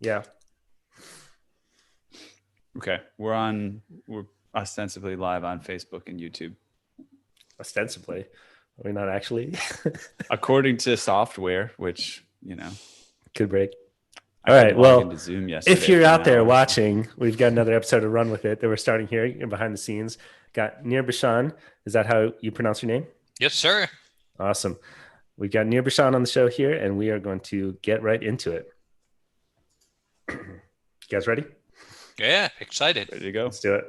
Yeah. Okay. We're ostensibly live on Facebook and YouTube. Ostensibly. Are we not actually? According to software, which, Could break. I All tried to right. log Well, into Zoom if yesterday you're for an out there hour. watching, we've got another episode of Run With It that we're starting here behind the scenes. Got Nir Bashan. Is that how you pronounce your name? Yes, sir. Awesome. We've got Nir Bashan on the show here, and we are going to get right into it. You guys ready? Yeah, excited. Ready to go. Let's do it.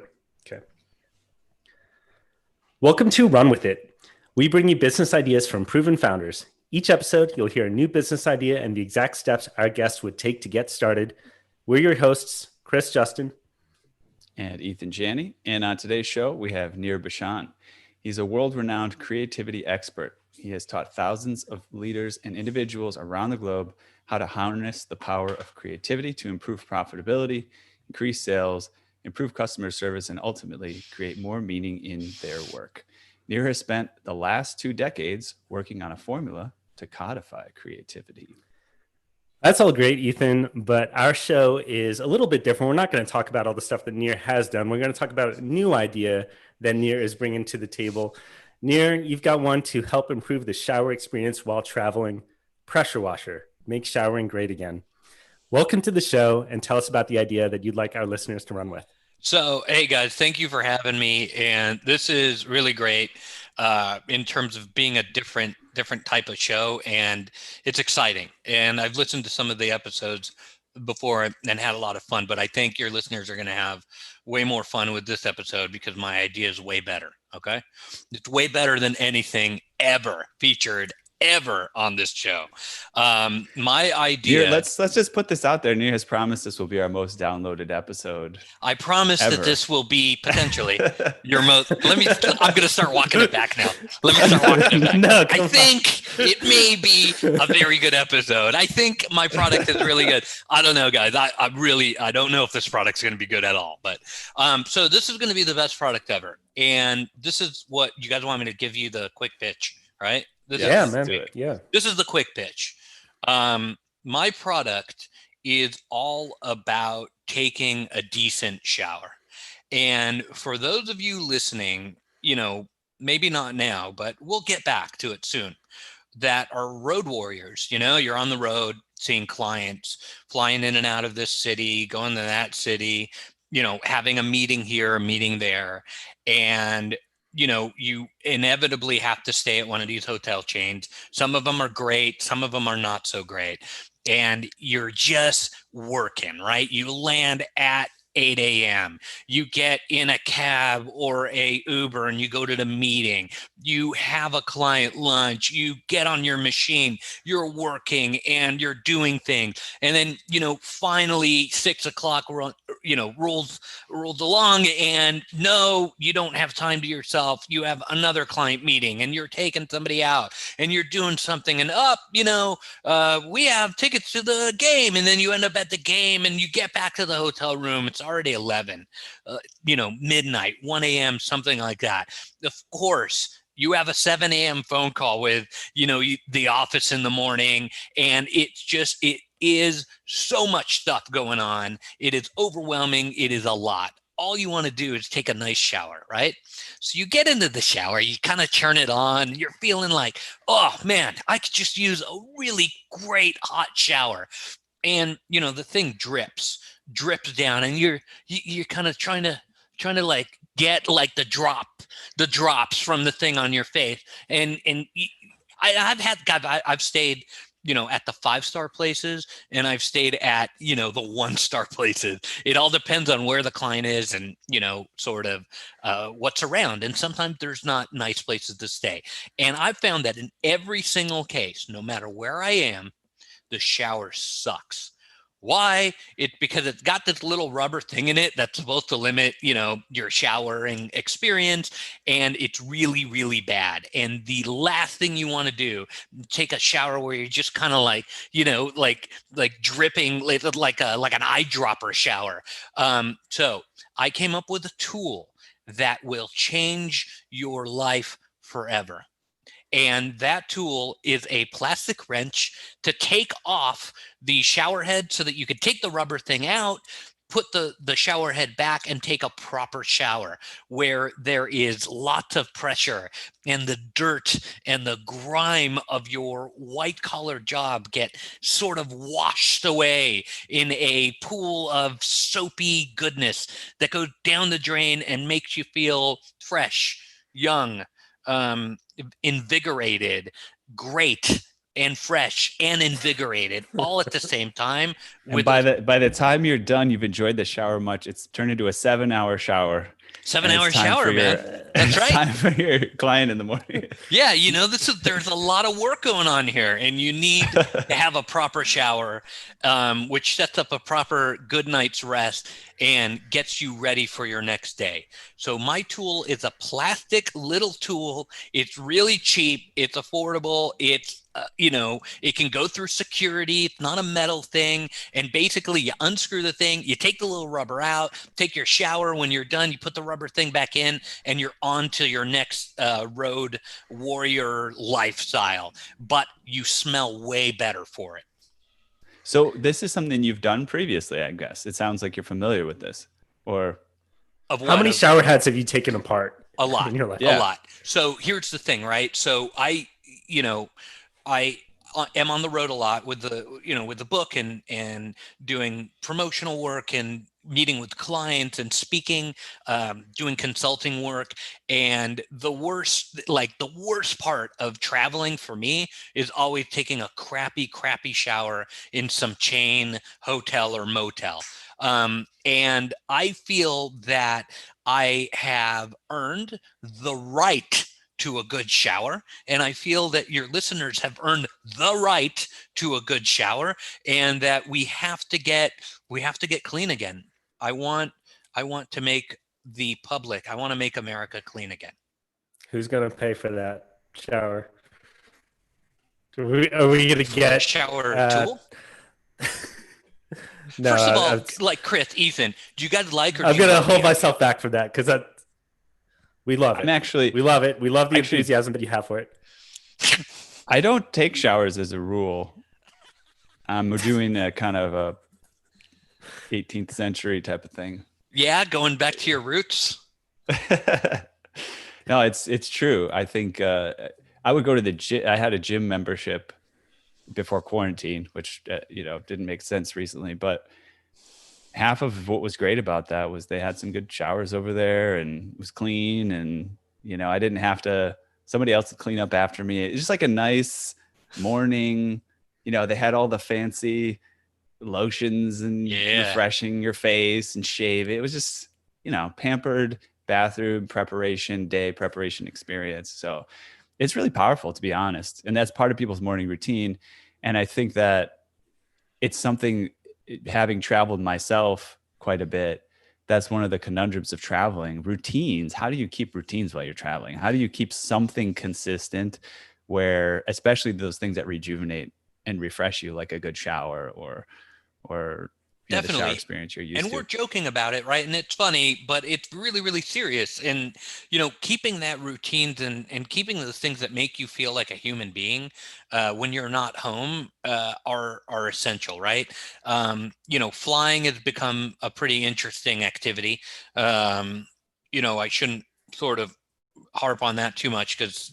Okay. Welcome to Run With It. We bring you business ideas from proven founders. Each episode, you'll hear a new business idea and the exact steps our guests would take to get started. We're your hosts, Chris Justin. And Ethan Janney. And on today's show, we have Nir Bashan. He's a world-renowned creativity expert. He has taught thousands of leaders and individuals around the globe how to harness the power of creativity to improve profitability, increase sales, improve customer service, and ultimately create more meaning in their work. Nir has spent the last 2 decades working on a formula to codify creativity. That's all great, Ethan, but our show is a little bit different. We're not going to talk about all the stuff that Nir has done. We're going to talk about a new idea that Nir is bringing to the table. Nir, you've got one to help improve the shower experience while traveling. Pressure washer. Make showering great again. Welcome to the show, and tell us about the idea that you'd like our listeners to run with. So, hey guys, thank you for having me. And this is really great in terms of being a different type of show, and it's exciting. And I've listened to some of the episodes before and had a lot of fun, but I think your listeners are going to have way more fun with this episode because my idea is way better. Okay. It's way better than anything ever featured ever on this show. My idea. Nir, let's just put this out there. Nir has promised this will be our most downloaded episode. I promise ever. that this will be potentially your most. I'm going to start walking it back now. Let me start walking it back. No, I think it may be a very good episode. I think my product is really good. I don't know, guys. I don't know if this product's going to be good at all. But so this is going to be the best product ever. And this is what you guys want me to give you the quick pitch, right? Yeah, man. Yeah. This is the quick pitch. My product is all about taking a decent shower. And for those of you listening, maybe not now, but we'll get back to it soon, that are road warriors. You're on the road seeing clients, flying in and out of this city, going to that city, having a meeting here, a meeting there. And you inevitably have to stay at one of these hotel chains. Some of them are great. Some of them are not so great. And you're just working, right? You land at 8 a.m. You get in a cab or a Uber and you go to the meeting. You have a client lunch. You get on your machine. You're working and you're doing things. And then, finally 6 o'clock, rolls along, and no, you don't have time to yourself. You have another client meeting and you're taking somebody out and you're doing something, and we have tickets to the game. And then you end up at the game and you get back to the hotel room. It's already 11, midnight, 1 a.m., something like that. Of course, you have a 7 a.m. phone call with, the office in the morning, and it is so much stuff going on. It is overwhelming. It is a lot. All you want to do is take a nice shower, right? So you get into the shower, you kind of turn it on. You're feeling like, oh man, I could just use a really great hot shower. And, the thing drips down, and you're kind of trying to like get like the drops from the thing on your face. And I've stayed, at the 5-star places, and I've stayed at, the 1-star places. It all depends on where the client is and, sort of what's around. And sometimes there's not nice places to stay. And I've found that in every single case, no matter where I am, the shower sucks. Why? It's because it's got this little rubber thing in it that's supposed to limit, your showering experience. And it's really, really bad. And the last thing you want to do, take a shower where you're just kind of like, like dripping like an eyedropper shower. So I came up with a tool that will change your life forever. And that tool is a plastic wrench to take off the shower head so that you can take the rubber thing out, put the shower head back, and take a proper shower where there is lots of pressure and the dirt and the grime of your white collar job get sort of washed away in a pool of soapy goodness that goes down the drain and makes you feel fresh, young, invigorated, great, and fresh and invigorated all at the same time. And by the time you're done, you've enjoyed the shower much. It's turned into a 7-hour shower. 7-hour shower, man. That's right. Time for your client in the morning. Yeah, there's a lot of work going on here, and you need to have a proper shower, which sets up a proper good night's rest and gets you ready for your next day. So my tool is a plastic little tool. It's really cheap. It's affordable. It's it can go through security. It's not a metal thing. And basically you unscrew the thing, you take the little rubber out, take your shower. When you're done, you put the rubber thing back in, and you're on to your next road warrior lifestyle. But you smell way better for it. So this is something you've done previously, I guess. It sounds like you're familiar with this. Or how many shower heads have you taken apart? A lot. In your life? A lot. So here's the thing, right? So I am on the road a lot with the book and doing promotional work and meeting with clients and speaking, doing consulting work. And the worst part of traveling for me is always taking a crappy shower in some chain hotel or motel. And I feel that I have earned the right to a good shower, and I feel that your listeners have earned the right to a good shower, and that we have to get clean again. I want to make I want to make America clean again. Who's going to pay for that shower? Are we going to get shower tool? No, first of all, like Chris, Ethan, do you guys like? Or I'm going to hold myself back for that because we love it. We love it. We love the enthusiasm that you have for it. I don't take showers as a rule. We're doing a kind of a 18th century type of thing. Yeah, going back to your roots. No, it's true. I think I would go to the gym. I had a gym membership before quarantine, which didn't make sense recently, but half of what was great about that was they had some good showers over there and it was clean, and I didn't have to, somebody else to clean up after me. It's just like a nice morning. They had all the fancy lotions and refreshing your face and shave. It was just pampered bathroom preparation, day preparation experience. So it's really powerful, to be honest, and that's part of people's morning routine. And I think that it's something, having traveled myself quite a bit, that's one of the conundrums of traveling. Routines. How do you keep routines while you're traveling? How do you keep something consistent where, especially those things that rejuvenate and refresh you, like a good shower or Definitely. The shower experience you're used to. And we're joking about it, right? And it's funny, but it's really, really serious. And, keeping that routines and keeping those things that make you feel like a human being when you're not home are essential, right? Flying has become a pretty interesting activity. I shouldn't sort of harp on that too much because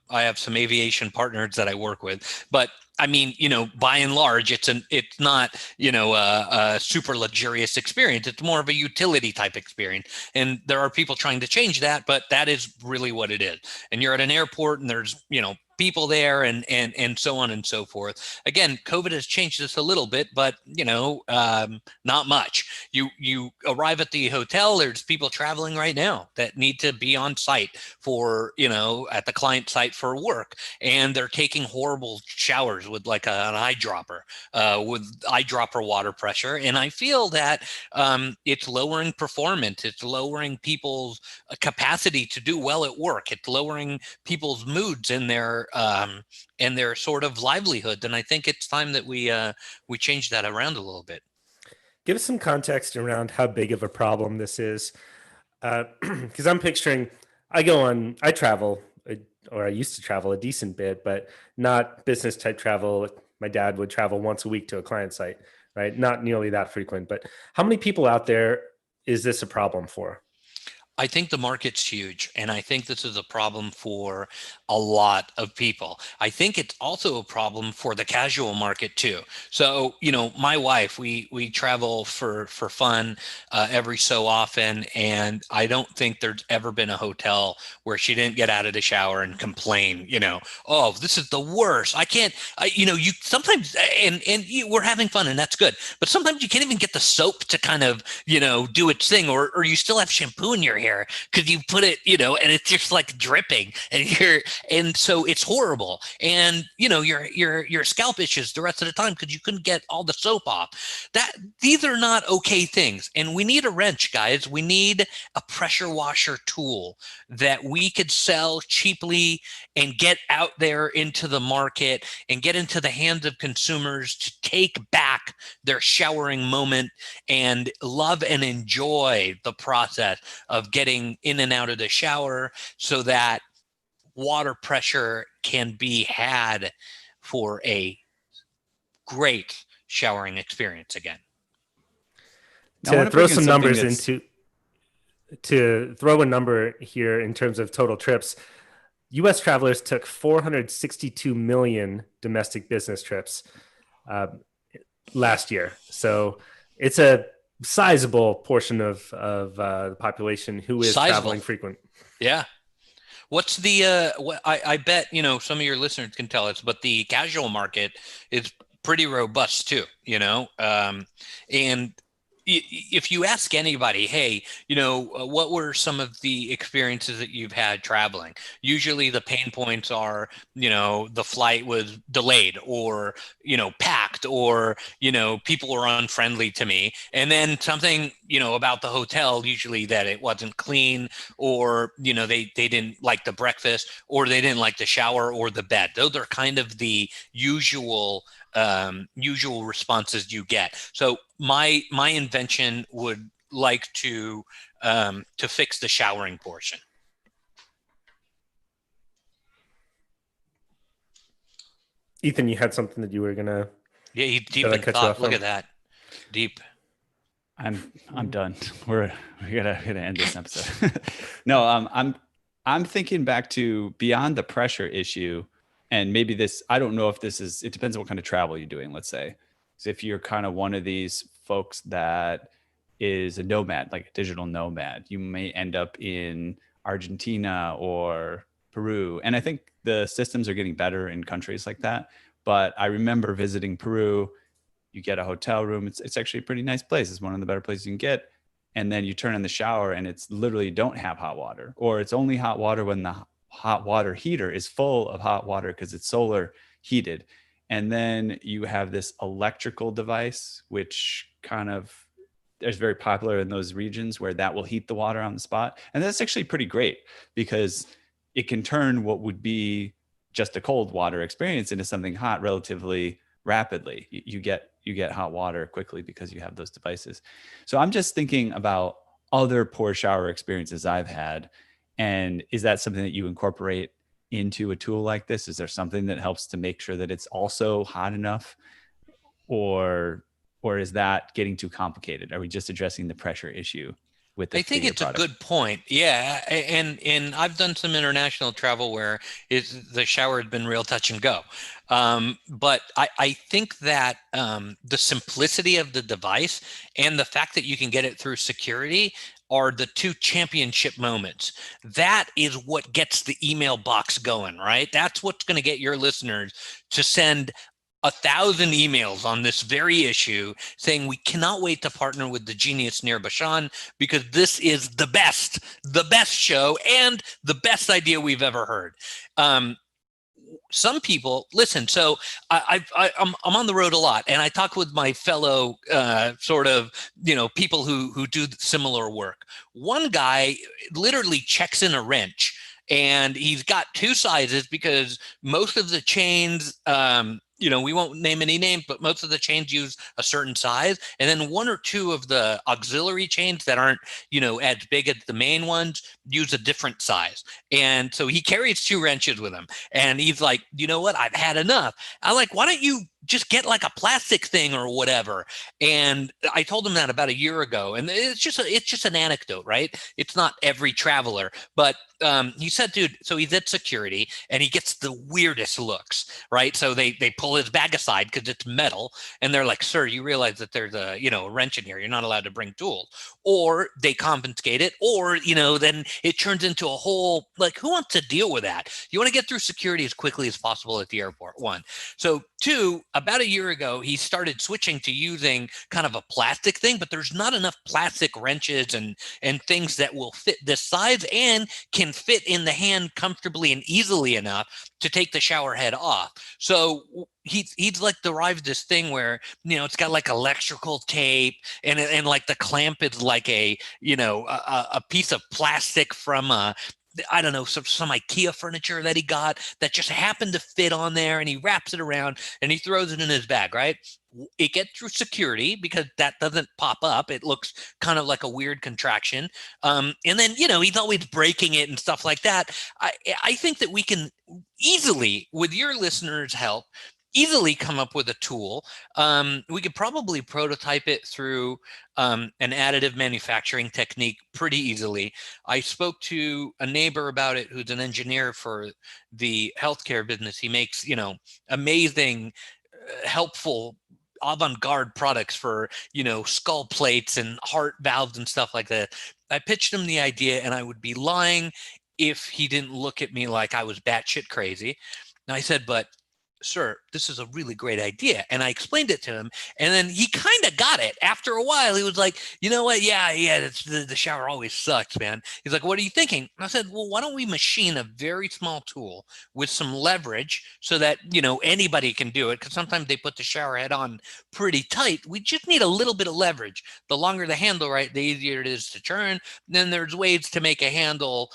I have some aviation partners that I work with, but I mean, by and large, it's not, a super luxurious experience. It's more of a utility type experience. And there are people trying to change that, but that is really what it is. And you're at an airport and there's, people there and so on and so forth. Again, COVID has changed this a little bit, but not much. You arrive at the hotel, there's people traveling right now that need to be on site for, at the client site for work. And they're taking horrible showers with like an eyedropper, with eyedropper water pressure. And I feel that it's lowering performance. It's lowering people's capacity to do well at work. It's lowering people's moods and their sort of livelihood. And I think it's time that we change that around a little bit. Give us some context around how big of a problem this is. Because I'm picturing, I travel or I used to travel a decent bit, but not business type travel. My dad would travel once a week to a client site, right? Not nearly that frequent. But how many people out there is this a problem for? I think the market's huge, and I think this is a problem for a lot of people. I think it's also a problem for the casual market too. So, my wife, we travel for fun every so often, and I don't think there's ever been a hotel where she didn't get out of the shower and complain. Oh, this is the worst. I can't. You sometimes, we're having fun, and that's good. But sometimes you can't even get the soap to kind of do its thing, or you still have shampoo in your hair because you put it, and it's just like dripping, and so it's horrible. And your scalp itches the rest of the time because you couldn't get all the soap off. These are not okay things. And we need a wrench, guys. We need a pressure washer tool that we could sell cheaply and get out there into the market and get into the hands of consumers to take back their showering moment and love and enjoy the process of getting in and out of the shower so that water pressure can be had for a great showering experience again. To throw some numbers to throw a number here in terms of total trips, U.S. travelers took 462 million domestic business trips last year. So it's a sizable portion of the population who is traveling frequent. Yeah. What's the I bet some of your listeners can tell us, but the casual market is pretty robust too, and if you ask anybody, hey, what were some of the experiences that you've had traveling? Usually the pain points are, the flight was delayed or, packed or, people were unfriendly to me. And then something, about the hotel, usually that it wasn't clean or, they didn't like the breakfast or they didn't like the shower or the bed. Those are kind of the usual responses you get. So my invention would like to fix the showering portion. Ethan, you had something that you were gonna. Yeah, he deep in thought. Look at that, deep. I'm done. We gotta end this episode. No, I'm thinking back to beyond the pressure issue. And maybe I don't know if it depends on what kind of travel you're doing, let's say. So if you're kind of one of these folks that is a nomad, like a digital nomad, you may end up in Argentina or Peru. And I think the systems are getting better in countries like that. But I remember visiting Peru, you get a hotel room. It's actually a pretty nice place. It's one of the better places you can get. And then you turn on the shower and it's literally don't have hot water, or it's only hot water when the hot water heater is full of hot water because it's solar heated. And then you have this electrical device, which kind of is very popular in those regions where that will heat the water on the spot. And that's actually pretty great because it can turn what would be just a cold water experience into something hot relatively rapidly. You get hot water quickly because you have those devices. So I'm just thinking about other pour shower experiences I've had. And is that something that you incorporate into a tool like this? Is there something that helps to make sure that it's also hot enough, or is that getting too complicated? Are we just addressing the pressure issue with the I think it's product? A good point. Yeah. And I've done some international travel where the shower has been real touch and go. But I think that the simplicity of the device and the fact that you can get it through security are the two championship moments. That is what gets the email box going, right? That's what's going to get your listeners to send 1,000 emails on this very issue saying we cannot wait to partner with the genius Nir Bashan because this is the best show and the best idea we've ever heard. Some people listen. So I'm on the road a lot, and I talk with my fellow people who do similar work. One guy literally checks in a wrench, and he's got two sizes because most of the chains we won't name any names, but most of the chains use a certain size. And then one or two of the auxiliary chains that aren't, as big as the main ones use a different size. And so he carries 2 wrenches with him. And he's like, you know what? I've had enough. I'm like, why don't you just get like a plastic thing or whatever? And I told him that about a year ago. And it's just an anecdote, right? It's not every traveler, but he said, dude, so he's at security and he gets the weirdest looks, right? So they pull his bag aside because it's metal, and they're like, sir, you realize that there's a wrench in here. You're not allowed to bring tools. Or they confiscate it, or then it turns into a whole, like, who wants to deal with that? You want to get through security as quickly as possible at the airport, 1. So 2, about a year ago, he started switching to using kind of a plastic thing, but there's not enough plastic wrenches and things that will fit this size and can fit in the hand comfortably and easily enough to take the shower head off. So he's like derived this thing where it's got like electrical tape, and like the clamp is like a piece of plastic from I don't know, some IKEA furniture that he got that just happened to fit on there, and he wraps it around and he throws it in his bag, right? It gets through security because that doesn't pop up. It looks kind of like a weird contraction. And then, he's always breaking it and stuff like that. I think that we can easily, with your listeners' help, easily come up with a tool. We could probably prototype it through an additive manufacturing technique pretty easily. I spoke to a neighbor about it who's an engineer for the healthcare business. He makes, amazing, helpful, avant-garde products for skull plates and heart valves and stuff like that. I pitched him the idea, and I would be lying if he didn't look at me like I was batshit crazy. And I said, but sir, this is a really great idea. And I explained it to him, and then he kind of got it. After a while, he was like, you know what? Yeah, the shower always sucks, man. He's like, what are you thinking? And I said, well, why don't we machine a very small tool with some leverage so that, anybody can do it? Because sometimes they put the shower head on pretty tight. We just need a little bit of leverage. The longer the handle, right, the easier it is to turn. Then there's ways to make a handle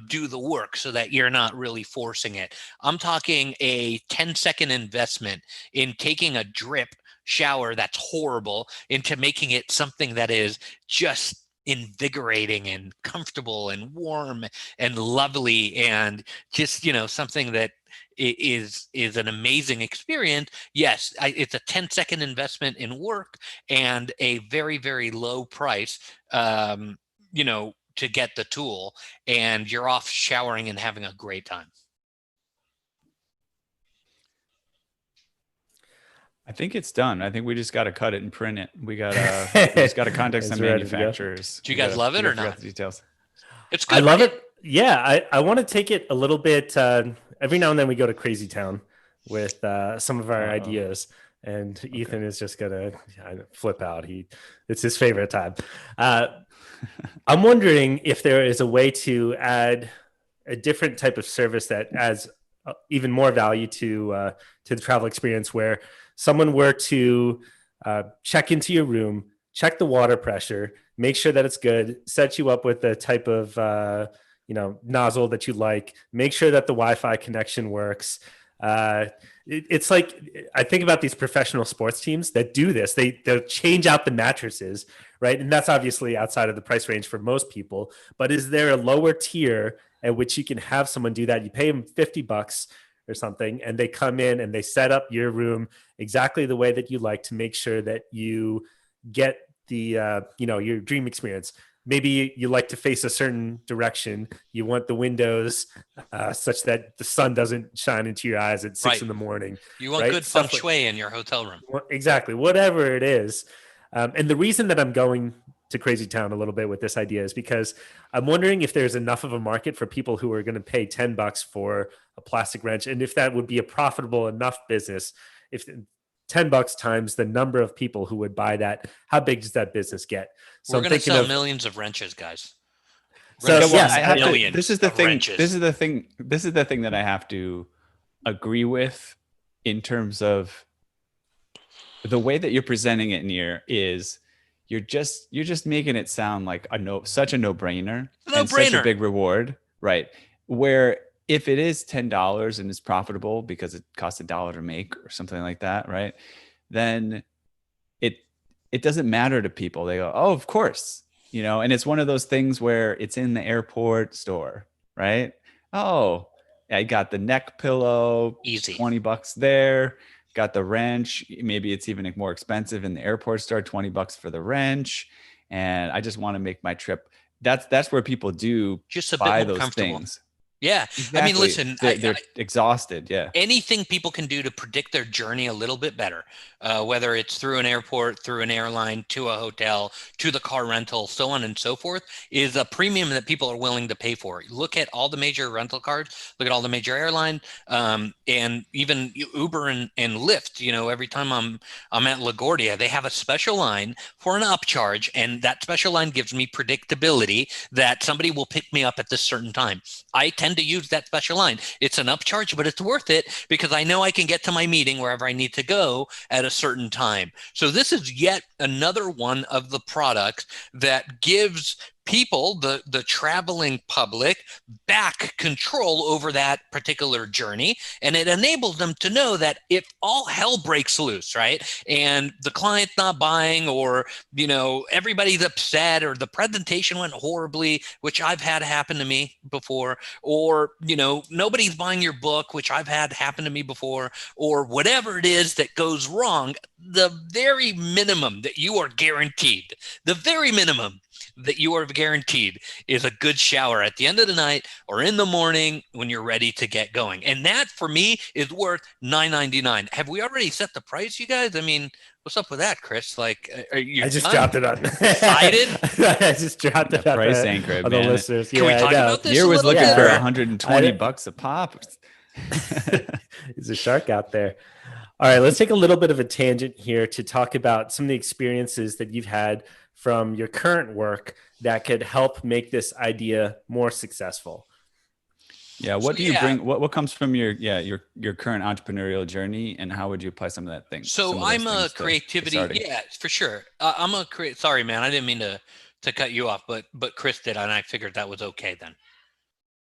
do the work so that you're not really forcing it. I'm talking a 10-second investment in taking a drip shower that's horrible into making it something that is just invigorating and comfortable and warm and lovely, and just something that is an amazing experience. Yes, it's a 10-second investment in work and a very, very low price. To get the tool, and you're off showering and having a great time. I think it's done. I think we just got to cut it and print it. We just got to contact some manufacturers. Do you guys love it or not? The details. It's good. I love it. Yeah, I want to take it a little bit. Every now and then we go to Crazy Town with some of our ideas, and Ethan is just gonna flip out. It's his favorite time. I'm wondering if there is a way to add a different type of service that adds even more value to the travel experience, where someone were to check into your room, check the water pressure, make sure that it's good, set you up with the type of nozzle that you like, make sure that the Wi-Fi connection works. It's like, I think about these professional sports teams that do this. They'll change out the mattresses, right? And that's obviously outside of the price range for most people. But is there a lower tier at which you can have someone do that? You pay them $50 or something, and they come in and they set up your room exactly the way that you like to make sure that you get the your dream experience. Maybe you like to face a certain direction. You want the windows such that the sun doesn't shine into your eyes at 6 in the morning. You want good feng shui in your hotel room. Exactly. Whatever it is. And the reason that I'm going to Crazy Town a little bit with this idea is because I'm wondering if there's enough of a market for people who are going to pay $10 for a plastic wrench, and if that would be a profitable enough business. If $10 times the number of people who would buy that, how big does that business get? So we're going to sell millions of wrenches, guys. So this is the thing. Wrenches. This is the thing. This is the thing that I have to agree with in terms of the way that you're presenting it. Nir, is you're just making it sound like such a no-brainer, and such a big reward, right? Where if it is $10 and it's profitable because it costs $1 to make or something like that, right? Then it doesn't matter to people. They go, oh, of course, and it's one of those things where it's in the airport store, right? Oh, I got the neck pillow, Easy. $20 there. Got the wrench. Maybe it's even more expensive in the airport store, $20 for the wrench. And I just want to make my trip. That's where people do Just a bit buy more those comfortable. things. Yeah. Exactly. I mean, listen, they're exhausted. Yeah. anything people can do to predict their journey a little bit better, whether it's through an airport, through an airline, to a hotel, to the car rental, so on and so forth, is a premium that people are willing to pay for. Look at all the major rental cars, look at all the major airline, and even Uber and Lyft. Every time I'm at LaGuardia, they have a special line for an upcharge, and that special line gives me predictability that somebody will pick me up at this certain time. I tend to use that special line. It's an upcharge, but it's worth it because I know I can get to my meeting wherever I need to go at a certain time. So this is yet another one of the products that gives people, the traveling public, back control over that particular journey. And it enables them to know that if all hell breaks loose, right, and the client's not buying, or, everybody's upset, or the presentation went horribly, which I've had happen to me before, or, nobody's buying your book, which I've had happen to me before, or whatever it is that goes wrong, the very minimum that you are guaranteed, the very minimum that you are guaranteed is a good shower at the end of the night or in the morning when you're ready to get going. And that for me is worth $9.99. Have we already set the price, you guys? I mean, what's up with that, Chris? Like, are you I just done? dropped it on. Excited? I just dropped it on price anchor, the man. listeners. Can we talk about this? Here was looking bit? for Yeah. $120 a pop. There's a shark out there. All right, let's take a little bit of a tangent here to talk about some of the experiences that you've had from your current work that could help make this idea more successful. Yeah. What do you bring? What comes from your current entrepreneurial journey, and how would you apply some of that thing? So I'm a creativity. Yeah, for sure. I'm a Sorry, man. I didn't mean to cut you off, but Chris did, and I figured that was okay then,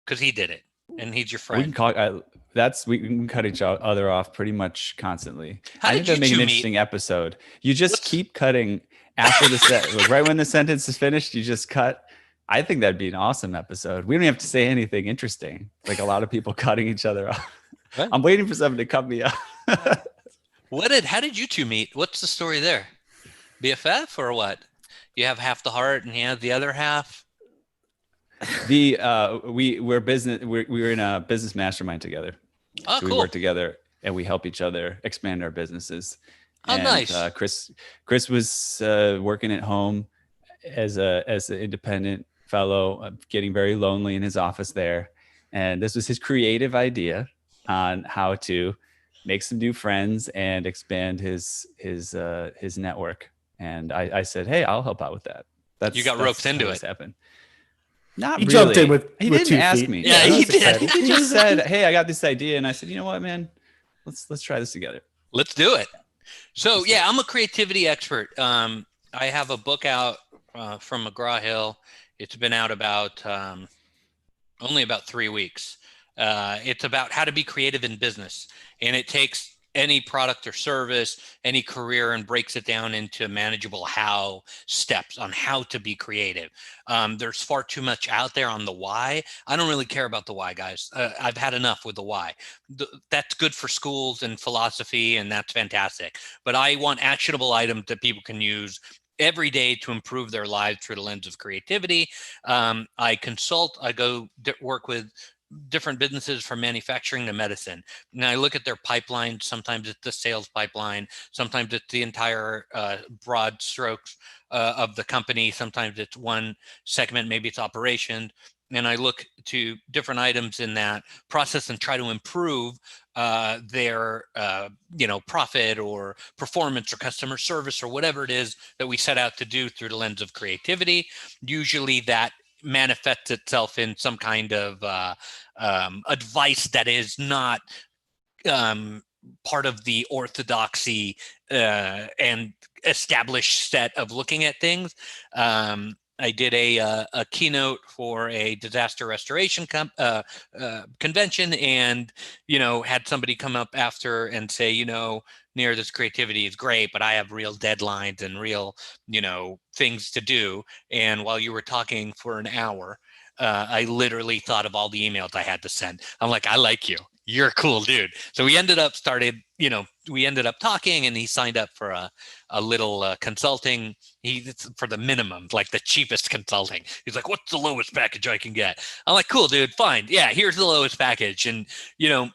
because he did it, and he's your friend. We can cut each other off pretty much constantly. How did I think that'd make an interesting episode. You just keep cutting after the set, right when the sentence is finished. You just cut. I think that'd be an awesome episode. We don't have to say anything interesting, like a lot of people cutting each other off. What? I'm waiting for someone to cut me off. How did you two meet? What's the story there? BFF or what? You have half the heart and he has the other half. We were in a business mastermind together. Oh, so cool. We work together and we help each other expand our businesses. Oh, nice. Chris was working at home as an independent fellow, getting very lonely in his office there. And this was his creative idea on how to make some new friends and expand his network. And I said, hey, I'll help out with that. You got roped into it. Happened. Not he really. Jumped in he with didn't ask me. Yeah, he did. He just said, hey, I got this idea. And I said, you know what, man, let's try this together. Let's do it. So yeah, I'm a creativity expert. I have a book out from McGraw-Hill. It's been out only about 3 weeks. It's about how to be creative in business, and it takes any product or service, any career, and breaks it down into manageable how steps on how to be creative. There's far too much out there on the why. I don't really care about the why, guys. I've had enough with the why. That's good for schools and philosophy, and that's fantastic. But I want actionable items that people can use every day to improve their lives through the lens of creativity. I consult, I go work with different businesses from manufacturing to medicine. Now I look at their pipeline. Sometimes it's the sales pipeline. Sometimes it's the entire broad strokes of the company. Sometimes it's one segment, maybe it's operations. And I look to different items in that process and try to improve their profit or performance or customer service or whatever it is that we set out to do through the lens of creativity. Usually that manifests itself in some kind of advice that is not part of the orthodoxy and established set of looking at things. I did a keynote for a disaster restoration convention, and had somebody come up after and say, Nir, this creativity is great, but I have real deadlines and real things to do. And while you were talking for an hour, I literally thought of all the emails I had to send. I'm like, I like you. You're a cool dude. So we ended up talking, and he signed up for a little consulting. For the minimum, like the cheapest consulting. He's like, what's the lowest package I can get? I'm like, cool, dude, fine. Yeah, here's the lowest package. And,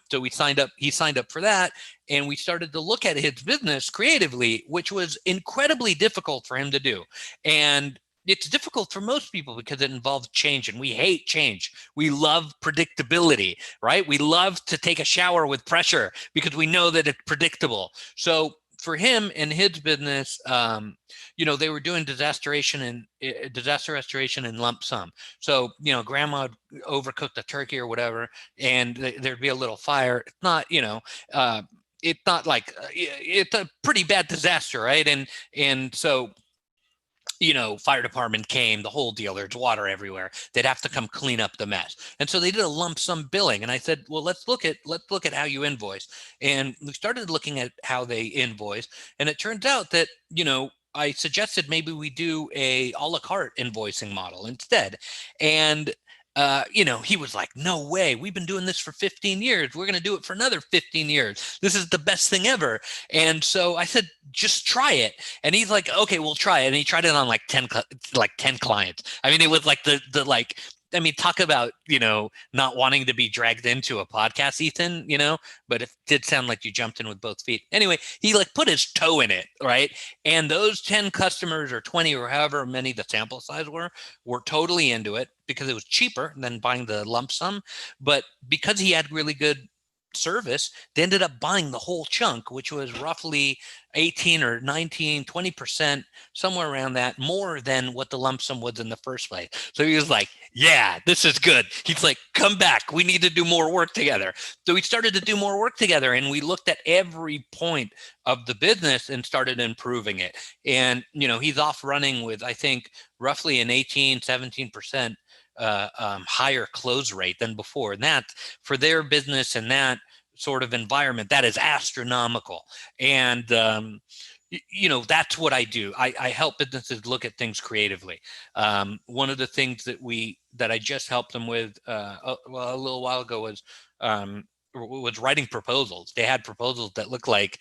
so he signed up for that. And we started to look at his business creatively, which was incredibly difficult for him to do. And it's difficult for most people because it involves change, and we hate change. We love predictability, right? We love to take a shower with pressure because we know that it's predictable. So for him and his business, they were doing disaster restoration in lump sum. So, grandma would overcook the turkey or whatever, and there'd be a little fire. It's not, it's not like it's a pretty bad disaster, right? And so, fire department came, the whole deal, there's water everywhere. They'd have to come clean up the mess. And so they did a lump sum billing. And I said, well, let's look at how you invoice. And we started looking at how they invoice. And it turns out that, I suggested maybe we do a a la carte invoicing model instead. And he was like, no way. We've been doing this for 15 years. We're going to do it for another 15 years. This is the best thing ever. And so I said, just try it. And he's like, okay, we'll try it. And he tried it on like 10 clients. I mean, it was like talk about, not wanting to be dragged into a podcast, Ethan, but it did sound like you jumped in with both feet. Anyway, he put his toe in it, right? And those 10 customers or 20 or however many the sample size were totally into it because it was cheaper than buying the lump sum. But because he had really good service, they ended up buying the whole chunk, which was roughly 18 or 19, 20%, somewhere around that, more than what the lump sum was in the first place. So he was like, yeah, this is good. He's like, come back. We need to do more work together. So we started to do more work together, and we looked at every point of the business and started improving it. And, he's off running with, I think, roughly an 18, 17% higher close rate than before. And that, for their business and that sort of environment, that is astronomical. And that's what I do. I help businesses look at things creatively. One of the things that I just helped them with a little while ago was writing proposals. They had proposals that looked like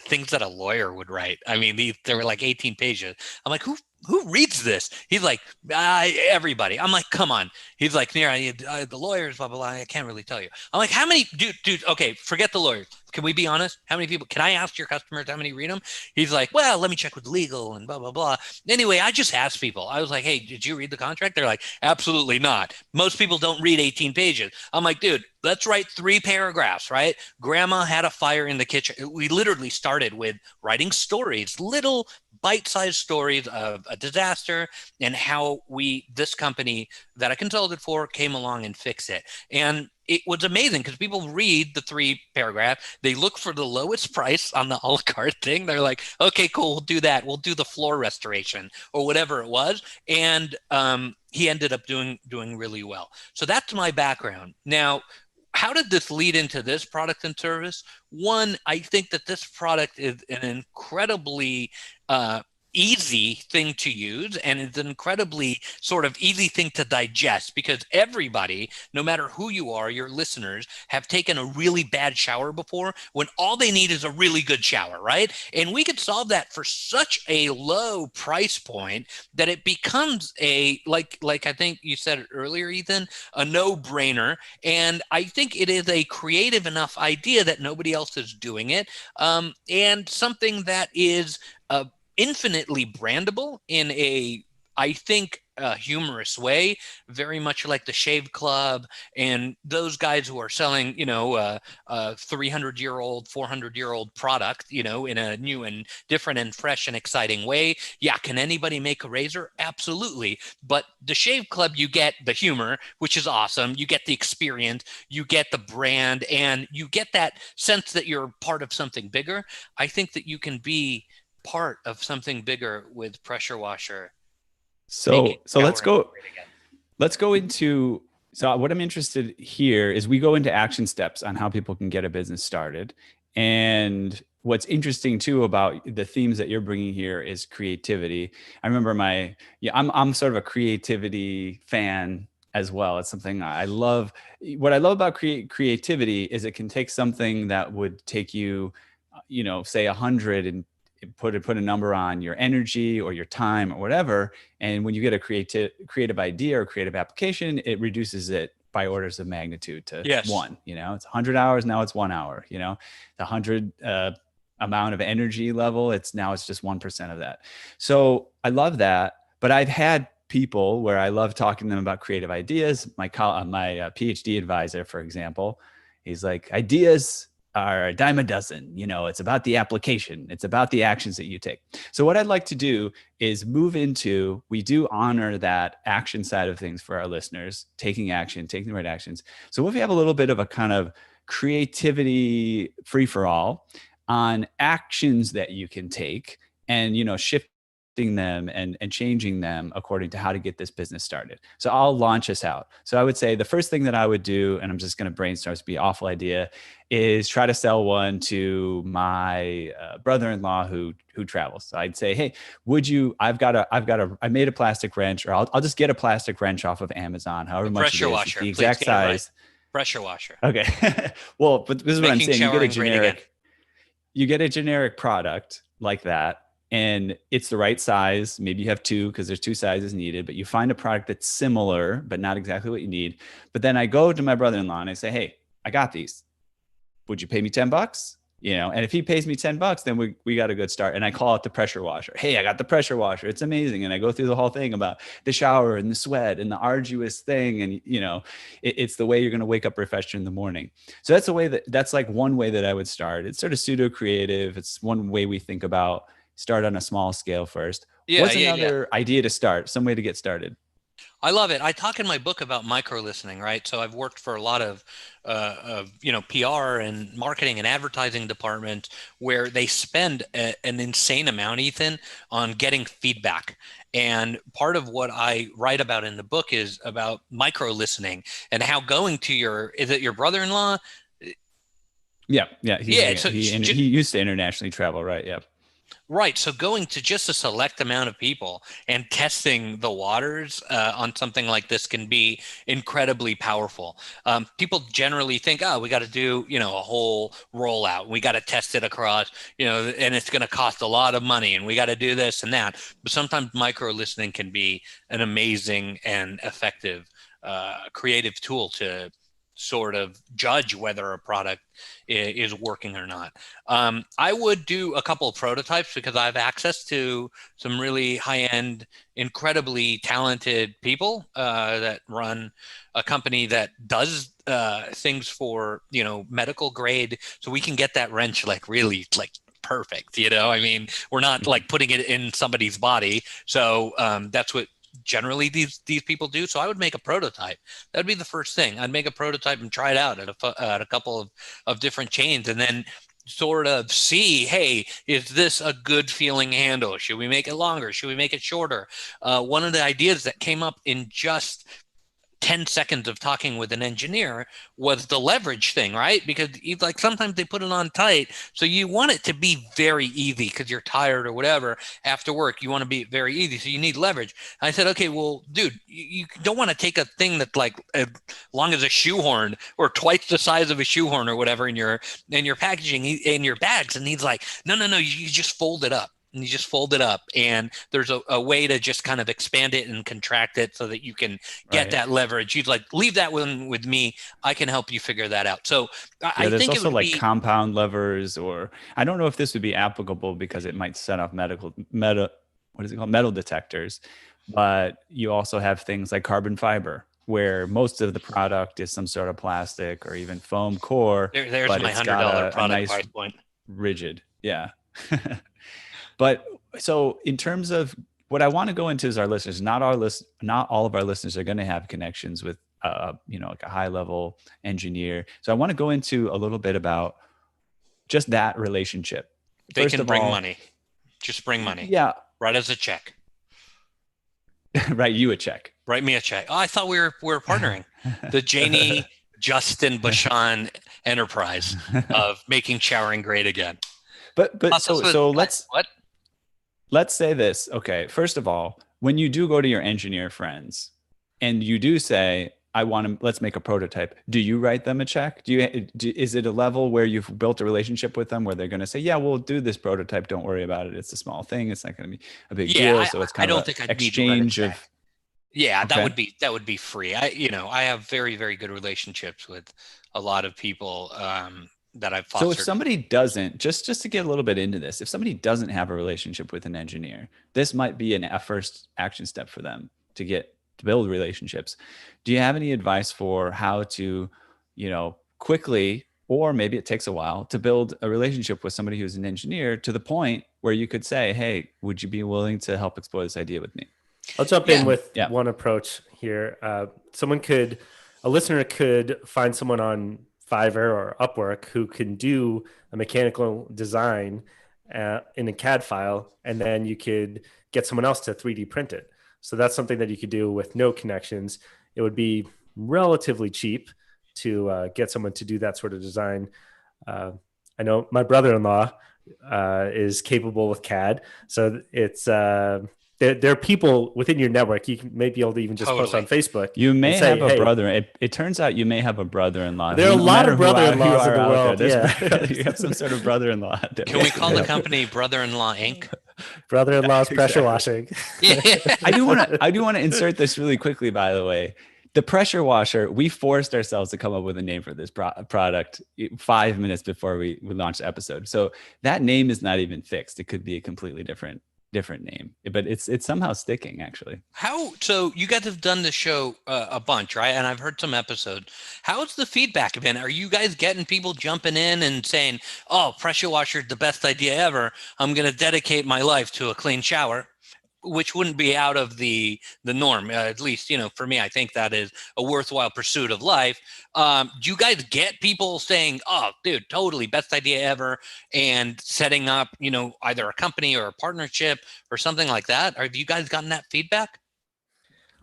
things that a lawyer would write. I mean, they were like 18 pages. I'm like, who reads this? He's like, everybody. I'm like, come on. He's like, Nir, the lawyers, blah, blah, blah. I can't really tell you. I'm like, how many, dude, okay, forget the lawyers. Can we be honest? How many people, can I ask your customers how many read them? He's like, well, let me check with legal and blah, blah, blah. Anyway, I just asked people. I was like, hey, did you read the contract? They're like, absolutely not. Most people don't read 18 pages. I'm like, dude, let's write 3 paragraphs, right? Grandma had a fire in the kitchen. We literally started with writing stories, little bite-sized stories of a disaster and how this company that I consulted for came along and fixed it. And it was amazing because people read the 3 paragraph, they look for the lowest price on the a la carte thing. They're like, okay, cool, we'll do that. We'll do the floor restoration or whatever it was. And he ended up doing really well. So that's my background. Now, how did this lead into this product and service? One, I think that this product is an incredibly easy thing to use, and it's an incredibly sort of easy thing to digest because everybody, no matter who you are, your listeners, have taken a really bad shower before when all they need is a really good shower, right? And we could solve that for such a low price point that it becomes like I think you said it earlier, Ethan, a no-brainer. And I think it is a creative enough idea that nobody else is doing it, and something that is infinitely brandable in I think, humorous way, very much like the Shave Club and those guys who are selling, a 300-year-old, 400-year-old product, in a new and different and fresh and exciting way. Yeah, can anybody make a razor? Absolutely. But the Shave Club, you get the humor, which is awesome. You get the experience, you get the brand, and you get that sense that you're part of something bigger. I think that you can be part of something bigger with Pressure Washer So let's Showering go. great again. Let's go into, so what I'm interested here is we go into action steps on how people can get a business started. And what's interesting too about the themes that you're bringing here is creativity. I remember I'm sort of a creativity fan as well. It's something I love. What I love about creativity is it can take something that would take you, say 100 and put a number on your energy or your time or whatever. And when you get a creative idea or creative application, it reduces it by orders of magnitude to Yes. one. It's 100 hours, now it's 1 hour. The 100 amount of energy level, it's just 1% of that. So I love that. But I've had people where I love talking to them about creative ideas. My PhD advisor, for example, he's like, ideas are a dime a dozen. It's about the application. It's about the actions that you take. So what I'd like to do is move into, we do honor that action side of things for our listeners, taking action, taking the right actions. So if we have a little bit of a kind of creativity free for all on actions that you can take and, shifting them and changing them according to how to get this business started. So I'll launch us out. So I would say the first thing that I would do, and I'm just going to brainstorm, it's be an awful idea, is try to sell one to my brother-in-law who travels. So I'd say, hey, I made a plastic wrench, or I'll just get a plastic wrench off of Amazon, however much Pressure it is, washer. the exact size. Right. Pressure washer. Okay. Well, but this is what I'm saying. You get a generic product like that, and it's the right size. Maybe you have two because there's two sizes needed, but you find a product that's similar, but not exactly what you need. But then I go to my brother-in-law and I say, hey, I got these. Would you pay me $10? And if he pays me $10, then we got a good start. And I call it the pressure washer. Hey, I got the pressure washer. It's amazing. And I go through the whole thing about the shower and the sweat and the arduous thing. And, it's the way you're going to wake up refreshed in the morning. So that's like one way that I would start. It's sort of pseudo creative. It's one way we think about start on a small scale first. What's another idea to start? Some way to get started? I love it. I talk in my book about micro listening, right? So I've worked for a lot of PR and marketing and advertising departments where they spend an insane amount, Ethan, on getting feedback. And part of what I write about in the book is about micro listening and how going to is it your brother-in-law? Yeah. He used to internationally travel, right? Yeah. Right. So going to just a select amount of people and testing the waters on something like this can be incredibly powerful. People generally think, oh, we got to do, a whole rollout. We got to test it across, and it's going to cost a lot of money and we got to do this and that. But sometimes micro listening can be an amazing and effective creative tool to sort of judge whether a product is working or not. I would do a couple of prototypes because I have access to some really high-end, incredibly talented people that run a company that does things for, medical grade. So we can get that wrench really perfect. I mean, we're not like putting it in somebody's body. So that's what generally these people do. So I would make a prototype. That'd be the first thing. I'd make a prototype and try it out at a couple of different chains, and then sort of see, hey, is this a good feeling handle? Should we make it longer? Should we make it shorter? One of the ideas that came up in just 10 seconds of talking with an engineer was the leverage thing, right? Because sometimes they put it on tight. So you want it to be very easy because you're tired or whatever after work. You want to be very easy. So you need leverage. I said, okay, well, dude, you don't want to take a thing that's like as long as a shoehorn or twice the size of a shoehorn or whatever in your packaging, in your bags. And he's like, no, you just fold it up. And you just fold it up, and there's a way to just kind of expand it and contract it so that you can get that leverage. You'd like, leave that one with me. I can help you figure that out. So I there's think also like compound levers, or I don't know if this would be applicable because it might set off metal detectors, but you also have things like carbon fiber, where most of the product is some sort of plastic or even foam core. There's but my $100 product price point. Rigid. Yeah. But so in terms of what I want to go into is our listeners, not all of our listeners are going to have connections with, like a high level engineer. So I want to go into a little bit about just that relationship. They can bring money. Just bring money. Yeah. Write as a check. Write you a check. Write me a check. Oh, I thought we were partnering. The Janie Justin Bashan enterprise of making showering great again. But Also, so what? let's say this. Okay, first of all, when you do go to your engineer friends and you do say, I want to, let's make a prototype. Do you write them a check? Is it a level where you've built a relationship with them where they're going to say, yeah, we'll do this prototype. Don't worry about it. It's a small thing. It's not going to be a big deal. So it's kind of an exchange of. Yeah, Okay. that would be free. I have very, very good relationships with a lot of people that I've So if fostered. somebody doesn't, just to get a little bit into this, if somebody doesn't have a relationship with an engineer, this might be a first action step for them to build relationships. Do you have any advice for how to, quickly, or maybe it takes a while to build a relationship with somebody who's an engineer to the point where you could say, hey, would you be willing to help explore this idea with me? I'll jump Yeah. in with Yeah. one approach here. A listener could find someone on Fiverr or Upwork who can do a mechanical design in a CAD file, and then you could get someone else to 3D print it. So that's something that you could do with no connections. It would be relatively cheap to get someone to do that sort of design. I know my brother-in-law is capable with CAD, so it's there are people within your network. You may be able to even just post on Facebook. You may say, have a hey, brother. It turns out you may have a brother-in-law. There are a lot of brother-in-laws in the world. Yeah. You have some sort of brother-in-law out there. Can we call the company Brother-in-Law Inc.? Brother-in-law's pressure Exactly. washing. Yeah. I do want to insert this really quickly, by the way. The pressure washer, we forced ourselves to come up with a name for this product 5 minutes before we launched the episode. So that name is not even fixed. It could be a completely different name, but it's somehow sticking, actually. So you guys have done the show a bunch, right? And I've heard some episodes. How's the feedback been? Are you guys getting people jumping in and saying, oh, pressure washer, the best idea ever. I'm going to dedicate my life to a clean shower, which wouldn't be out of the norm. At least, for me, I think that is a worthwhile pursuit of life. Do you guys get people saying, oh, dude, totally best idea ever, and setting up, either a company or a partnership or something like that? Have you guys gotten that feedback?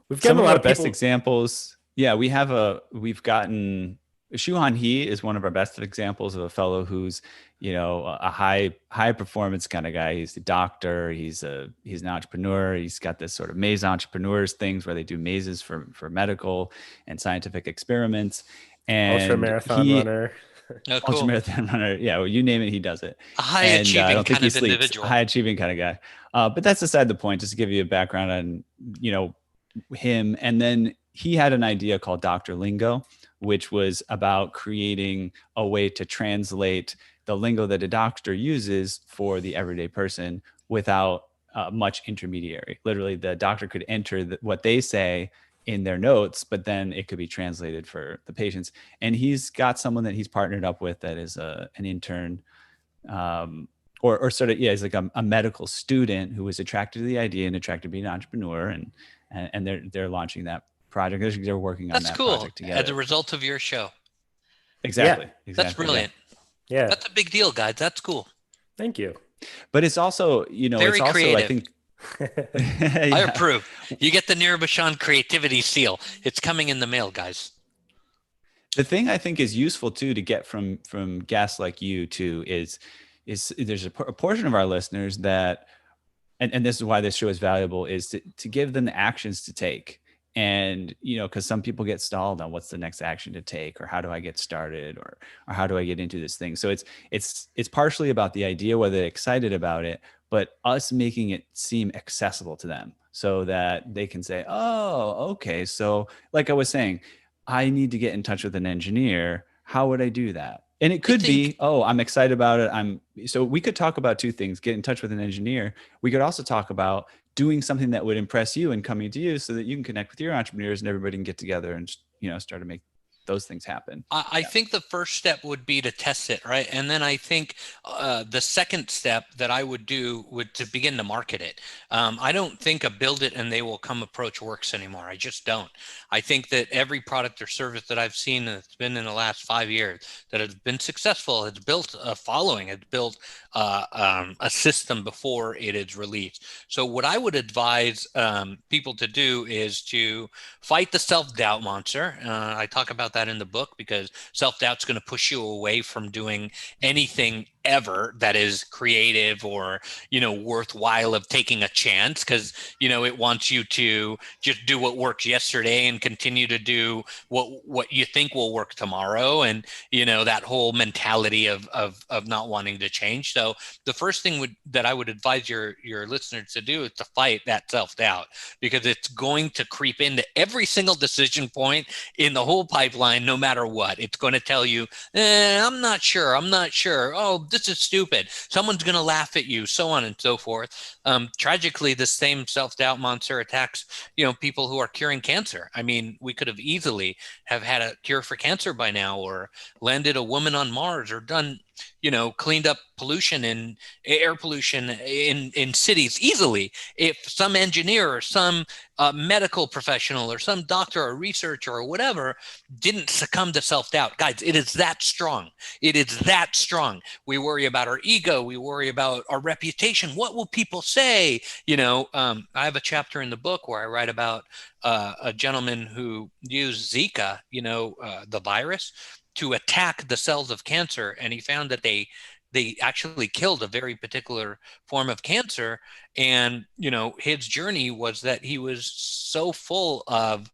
We've Some gotten a of lot our of best people. examples. Yeah, we've gotten Shuhan He is one of our best examples of a fellow who's, a high performance kind of guy. He's a doctor. He's an entrepreneur. He's got this sort of maze entrepreneurs things where they do mazes for medical and scientific experiments. And Ultra marathon runner. Oh, cool. ultra marathon runner. Yeah, well, you name it, he does it. A high And I achieving don't think kind he of sleeps. individual. High achieving kind of guy. But that's aside the point. Just to give you a background on, him. And then he had an idea called Dr. Lingo, which was about creating a way to translate the lingo that a doctor uses for the everyday person without much intermediary. Literally, the doctor could enter what they say in their notes, but then it could be translated for the patients. And he's got someone that he's partnered up with that is an intern, or sort of, he's like a medical student who was attracted to the idea and attracted to being an entrepreneur, and they're launching that project. They're working on That's that cool. project together. As a result of your show. Exactly. That's brilliant. Yeah. That's a big deal, guys. That's cool. Thank you. But it's also, Very it's also, creative. I think, I approve. You get the Nir Bashan creativity seal. It's coming in the mail, guys. The thing I think is useful too to get from guests like you too is there's a portion of our listeners that, and this is why this show is valuable, is to give them the actions to take. And, because some people get stalled on what's the next action to take, or how do I get started, or how do I get into this thing? So it's partially about the idea, whether they're excited about it, but us making it seem accessible to them so that they can say, oh, okay. So like I was saying, I need to get in touch with an engineer. How would I do that? And it could be, oh, I'm excited about it. So we could talk about two things: get in touch with an engineer. We could also talk about doing something that would impress you and coming to you so that you can connect with your entrepreneurs and everybody can get together and, start to make those things happen. I think the first step would be to test it, right? And then I think the second step that I would do would to begin to market it. I don't think a build it and they will come approach works anymore. I just don't. I think that every product or service that I've seen that's been in the last 5 years that has been successful has built a following, has built a system before it is released. So what I would advise people to do is to fight the self-doubt monster. I talk about that in the book because self-doubt is going to push you away from doing anything ever that is creative or, worthwhile of taking a chance, because, it wants you to just do what worked yesterday and continue to do what you think will work tomorrow. And, that whole mentality of not wanting to change. So the first thing that I would advise your listeners to do is to fight that self-doubt, because it's going to creep into every single decision point in the whole pipeline, no matter what. It's going to tell you, I'm not sure. Oh, this is stupid. Someone's going to laugh at you, so on and so forth. Tragically, the same self-doubt monster attacks, people who are curing cancer. I mean, we could have easily have had a cure for cancer by now, or landed a woman on Mars, or done, cleaned up pollution and air pollution in cities easily if some engineer or some medical professional or some doctor or researcher or whatever didn't succumb to self-doubt. Guys, it is that strong. It is that strong. We worry about our ego. We worry about our reputation. What will people say? I have a chapter in the book where I write about a gentleman who used Zika, the virus, to attack the cells of cancer. And he found that they actually killed a very particular form of cancer. And, his journey was that he was so full of,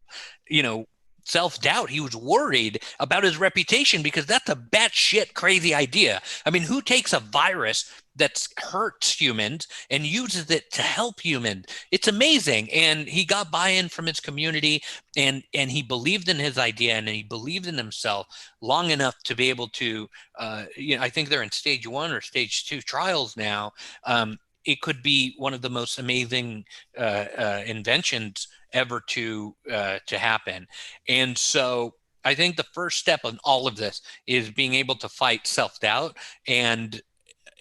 self-doubt. He was worried about his reputation, because that's a batshit crazy idea. I mean, who takes a virus that hurts humans and uses it to help humans? It's amazing. And he got buy-in from his community, and he believed in his idea, and he believed in himself long enough to be able to, I think they're in stage 1 or stage 2 trials now. It could be one of the most amazing inventions ever to happen. And so I think the first step in all of this is being able to fight self-doubt and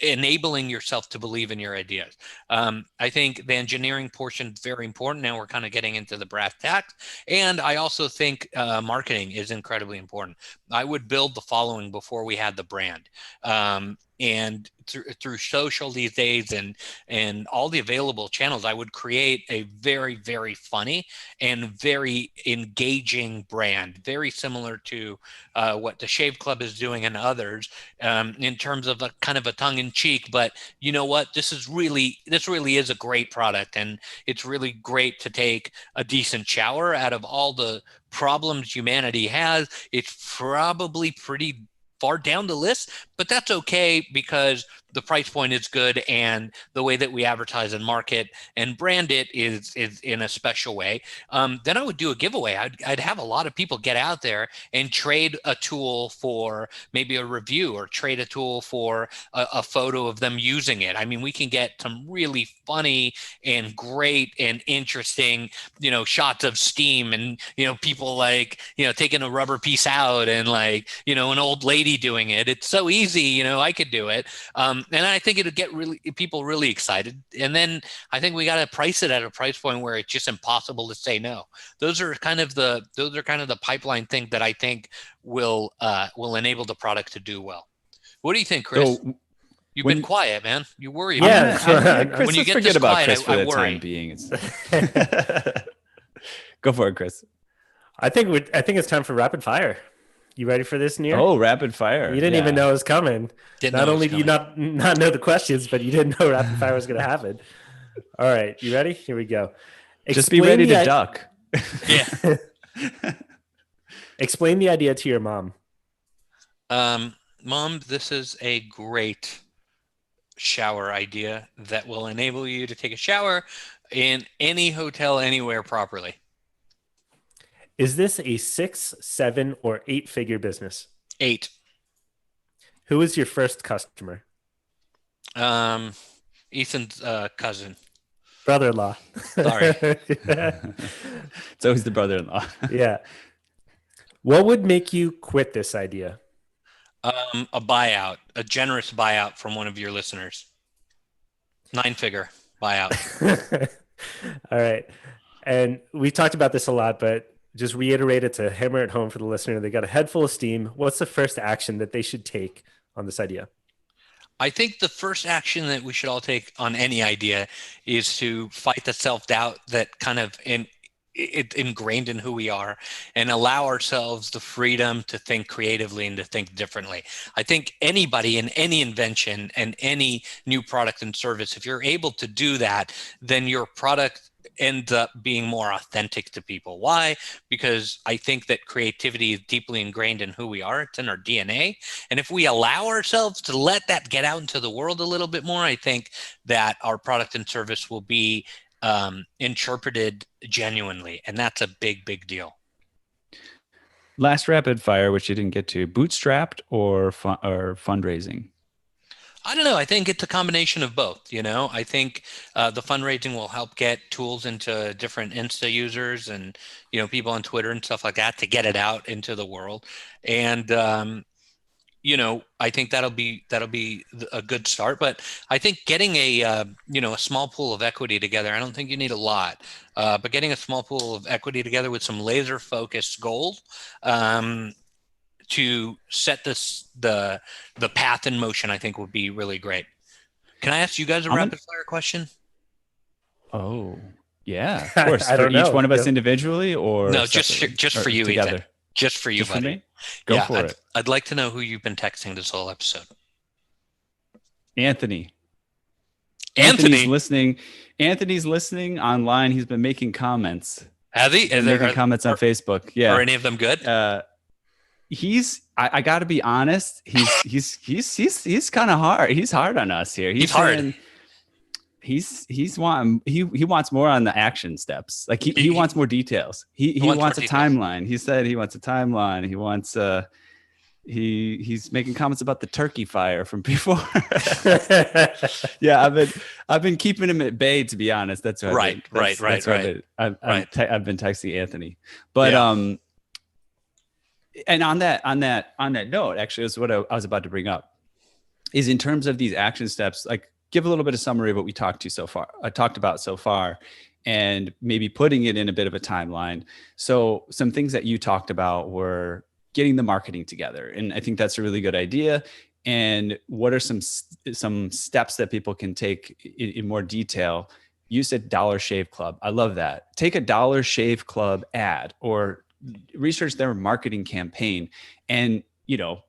enabling yourself to believe in your ideas. I think the engineering portion is very important. Now we're kind of getting into the brass tacks. And I also think marketing is incredibly important. I would build the following before we had the brand. And through social these days and all the available channels, I would create a very, very funny and very engaging brand, very similar to what the Shave Club is doing and others, in terms of a kind of a tongue-in-cheek. But you know what? This really is a great product, and it's really great to take a decent shower. Out of all the problems humanity has, it's probably pretty far down the list, but that's okay, because the price point is good, and the way that we advertise and market and brand it is in a special way. Then I would do a giveaway. I'd have a lot of people get out there and trade a tool for maybe a review, or trade a tool for a photo of them using it. I mean, we can get some really funny and great and interesting, shots of steam, and, people taking a rubber piece out, and an old lady doing it. It's so easy, I could do it. And I think it'll get people really excited. And then I think we got to price it at a price point where it's just impossible to say no. Those are kind of the pipeline thing that I think will enable the product to do well. What do you think, Chris? So, You've been quiet, man. You worry. Yeah, Chris, when you get forget this about quiet, Chris for I the worry. time being. Go for it, Chris. I think it's time for rapid fire. You ready for this, Nir? Oh, rapid fire! You didn't even know it was coming. Not only do you not know the questions, but you didn't know rapid fire was going to happen. All right, you ready? Here we go. Just be ready to duck. Yeah. Explain the idea to your mom. Mom, this is a great shower idea that will enable you to take a shower in any hotel anywhere properly. Is this a 6, 7, or 8-figure business? 8. Who is your first customer? Ethan's cousin. Brother-in-law. Sorry. It's always the brother-in-law. Yeah. What would make you quit this idea? A buyout, a generous buyout from one of your listeners. 9-figure buyout. All right. And we talked about this a lot, but just reiterate it to hammer it home for the listener. They got a head full of steam. What's the first action that they should take on this idea? I think the first action that we should all take on any idea is to fight the self-doubt that kind of ingrained in who we are, and allow ourselves the freedom to think creatively and to think differently. I think anybody in any invention and any new product and service, if you're able to do that, then your product ends up being more authentic to people. Why? Because I think that creativity is deeply ingrained in who we are. It's in our DNA. And if we allow ourselves to let that get out into the world a little bit more, I think that our product and service will be interpreted genuinely. And that's a big, big deal. Last rapid fire, which you didn't get to, bootstrapped or fundraising? I don't know. I think it's a combination of both. I think the fundraising will help get tools into different Insta users and, people on Twitter and stuff like that to get it out into the world. And, I think that'll be a good start. But I think getting a small pool of equity together, I don't think you need a lot, but getting a small pool of equity together with some laser focused goals, to set the path in motion, I think would be really great. Can I ask you guys a rapid fire question? Oh, yeah, of course. I don't know. Each one of us individually, or no, just for you, together. Ethan. Just for you, just buddy. For me? Go for it. I'd like to know who you've been texting this whole episode. Anthony's listening. Anthony's listening online. He's been making comments. Has he? Making comments on Facebook. Yeah. Are any of them good? I got to be honest. He's kind of hard. He's hard on us here. He's hard. He wants more on the action steps. Like he wants more details. He wants a timeline. He said he wants a timeline. He wants he's making comments about the turkey fire from before. Yeah, I've been keeping him at bay, to be honest. That's what right. I've been texting Anthony, but and on that note, actually, is what I was about to bring up, is in terms of these action steps, like give a little bit of summary of what we talked about so far, and maybe putting it in a bit of a timeline. So some things that you talked about were getting the marketing together, and I think that's a really good idea. And what are some steps that people can take in more detail? You said Dollar Shave Club. I love that. Take a Dollar Shave Club ad or research their marketing campaign, and you're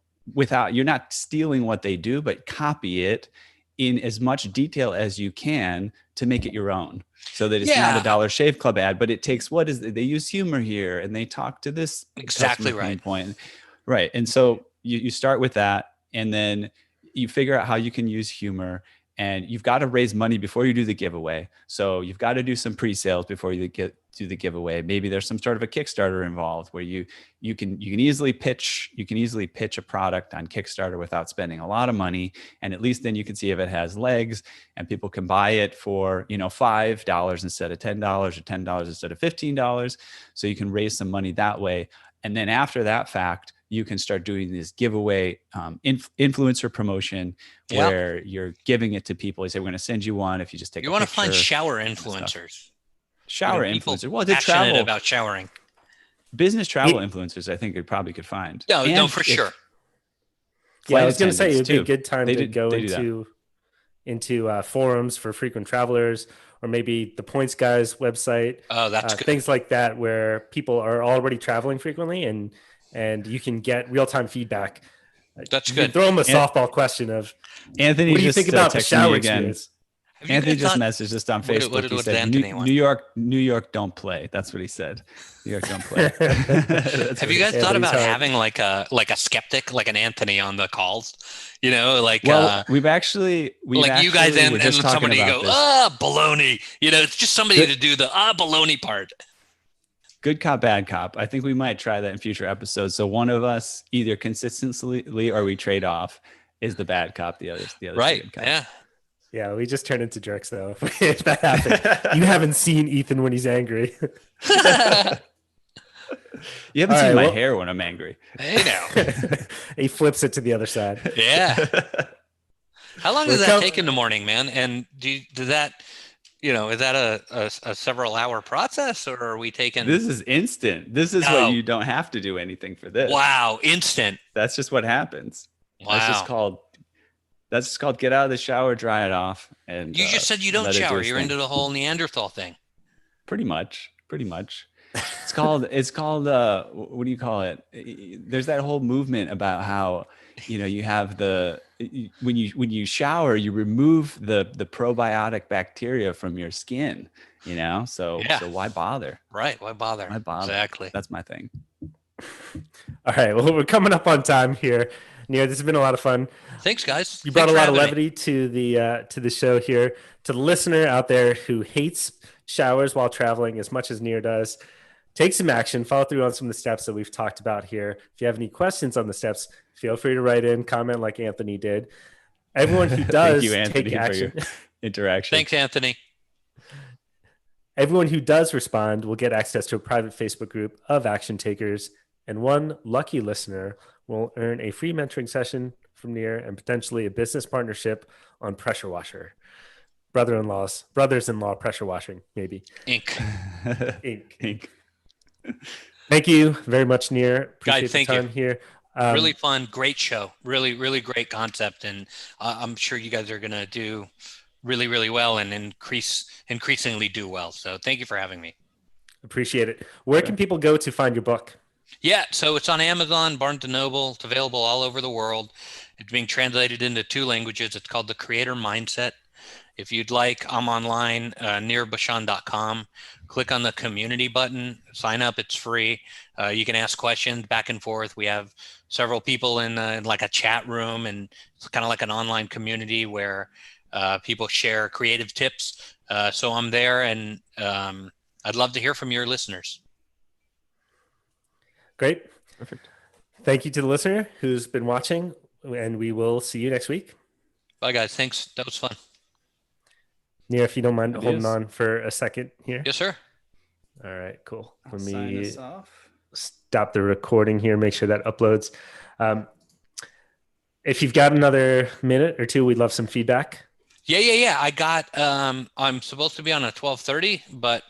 not stealing what they do, but copy it in as much detail as you can to make it your own, so that it's not a Dollar Shave Club ad, but it takes they use humor here and they talk to this exactly right point. Right. And so you start with that, and then you figure out how you can use humor, and you've got to raise money before you do the giveaway. So you've got to do some pre-sales before you do the giveaway. Maybe there's some sort of a Kickstarter involved where you can easily pitch a product on Kickstarter without spending a lot of money, and at least then you can see if it has legs, and people can buy it for $5 instead of $10, or $10 instead of $15. So you can raise some money that way, and then after that fact, you can start doing this giveaway influencer promotion where you're giving it to people. You say, we're going to send you one if you just take a picture. You want to find shower influencers. Influencers. Well, the passionate travel about showering. Business travel influencers, I think you probably could find. No, for sure. Yeah, I was going to say it'd be a too. good time to go into forums for frequent travelers, or maybe the Points Guys website. Oh, that's good. Things like that where people are already traveling frequently, and you can get real-time feedback. That's you good. Can throw them a softball question of, Anthony, what do you think about the shower again? experience? Anthony just messaged us on Facebook. He said, New York don't play. That's what he said. New York don't play. Have you guys thought about having like a skeptic, like an Anthony on the calls? We've actually you guys and somebody go, baloney. It's just somebody to do the baloney part. Good cop, bad cop. I think we might try that in future episodes. So one of us either consistently or we trade off is the bad cop. The other right. Good cop. Yeah. Yeah, we just turn into jerks though. If that happened, you haven't seen Ethan when he's angry. You haven't All seen right, my well- hair when I'm angry. Hey now. He flips it to the other side. Yeah. How long does We're that com- take in the morning, man? And does that, is that a several hour process, or are we taking? This is instant. This is No. what you don't have to do anything for this. Wow, instant. That's just what happens. That's just Wow. called get out of the shower, dry it off, and You just said you don't let it do shower. its You're thing. into the whole Neanderthal thing. Pretty much. It's called what do you call it? There's that whole movement about how, you have when you shower, you remove the probiotic bacteria from your skin, so Yeah. so why bother? Right. Why bother? Why bother? Exactly. That's my thing. All right. Well, we're coming up on time here. Near, this has been a lot of fun. Thanks, guys. You brought Thanks a for lot of having me. levity to the show here. To the listener out there who hates showers while traveling as much as Near does, take some action. Follow through on some of the steps that we've talked about here. If you have any questions on the steps, feel free to write in, comment like Anthony did. Everyone who does Thank you, Anthony, take action, for your interaction. Thanks, Anthony. everyone who does respond will get access to a private Facebook group of action takers, and one lucky listener will earn a free mentoring session from Near and potentially a business partnership on pressure washer. Brothers-in-law pressure washing, maybe. Inc. Inc. Thank you very much, Near. Appreciate thank the you. time here. Really fun, great show. Really, really great concept, and I'm sure you guys are gonna do really, really well and increasingly do well. So thank you for having me. Appreciate it. Where can people go to find your book? Yeah, so it's on Amazon, Barnes & Noble. It's available all over the world. It's being translated into 2 languages. It's called The Creator Mindset. If you'd like, I'm online, nearbashan.com. Click on the community button, sign up. It's free. You can ask questions back and forth. We have several people in like a chat room, and it's kind of like an online community where people share creative tips. So I'm there, and I'd love to hear from your listeners. Great. Perfect. Thank you to the listener who's been watching, and we will see you next week. Bye, guys. Thanks. That was fun. Near, if you don't mind It holding is. on for a second here. Yes, sir. All right, cool. I'll Let sign me us off. stop the recording here, make sure that uploads. If you've got another minute or two, we'd love some feedback. Yeah. I got, I'm supposed to be on a 12:30, but